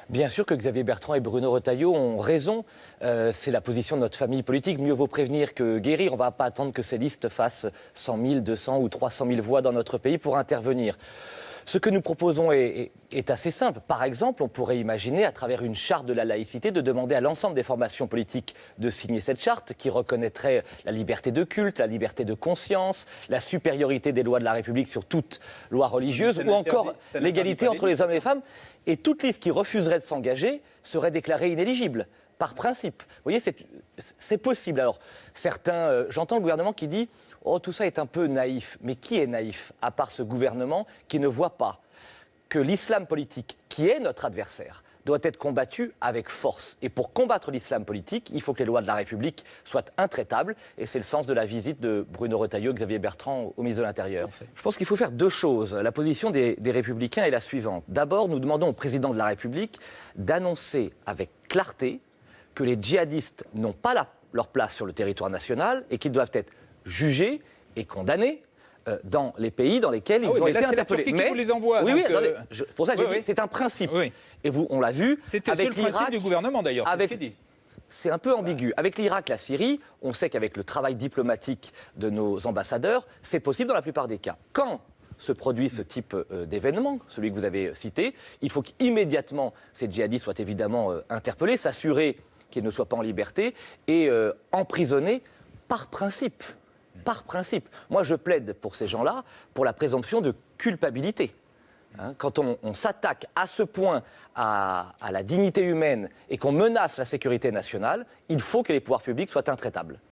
Bien sûr que Xavier Bertrand et Bruno Retailleau ont raison. C'est la position de notre famille politique. Mieux vaut prévenir que guérir. On ne va pas attendre que ces listes fassent 100 000, 200 ou 300 000 voix dans notre pays pour intervenir. Ce que nous proposons est assez simple. Par exemple, on pourrait imaginer, à travers une charte de la laïcité, de demander à l'ensemble des formations politiques de signer cette charte qui reconnaîtrait la liberté de culte, la liberté de conscience, la supériorité des lois de la République sur toute loi religieuse, ou encore l'égalité entre les hommes et les femmes. Et toute liste qui refuserait de s'engager serait déclarée inéligible, par principe. Vous voyez, c'est possible. Alors, j'entends le gouvernement qui dit « Oh, tout ça est un peu naïf ». Mais qui est naïf, à part ce gouvernement qui ne voit pas que l'islam politique, qui est notre adversaire, doit être combattu avec force. Et pour combattre l'islam politique, il faut que les lois de la République soient intraitables. Et c'est le sens de la visite de Bruno Retailleau et Xavier Bertrand au ministre de l'Intérieur. Je pense qu'il faut faire deux choses. La position des Républicains est la suivante. D'abord, nous demandons au président de la République d'annoncer avec clarté que les djihadistes n'ont pas leur place sur le territoire national et qu'ils doivent être jugés et condamnés dans les pays dans lesquels ils ont été interpellés. C'est la Turquie qui vous les envoie. Oui, donc, attendez, pour ça, c'est un principe. Oui. Et on l'a vu. C'était le seul principe du gouvernement, d'ailleurs. C'est un peu ambigu. Avec l'Irak, la Syrie, on sait qu'avec le travail diplomatique de nos ambassadeurs, c'est possible dans la plupart des cas. Quand se produit ce type d'événement, celui que vous avez cité, il faut qu'immédiatement ces djihadistes soient évidemment interpellés, s'assurer qu'ils ne soient pas en liberté et emprisonnés par principe. Par principe. Moi, je plaide pour ces gens-là pour la présomption de culpabilité. Quand on s'attaque à ce point à la dignité humaine et qu'on menace la sécurité nationale, il faut que les pouvoirs publics soient intraitables.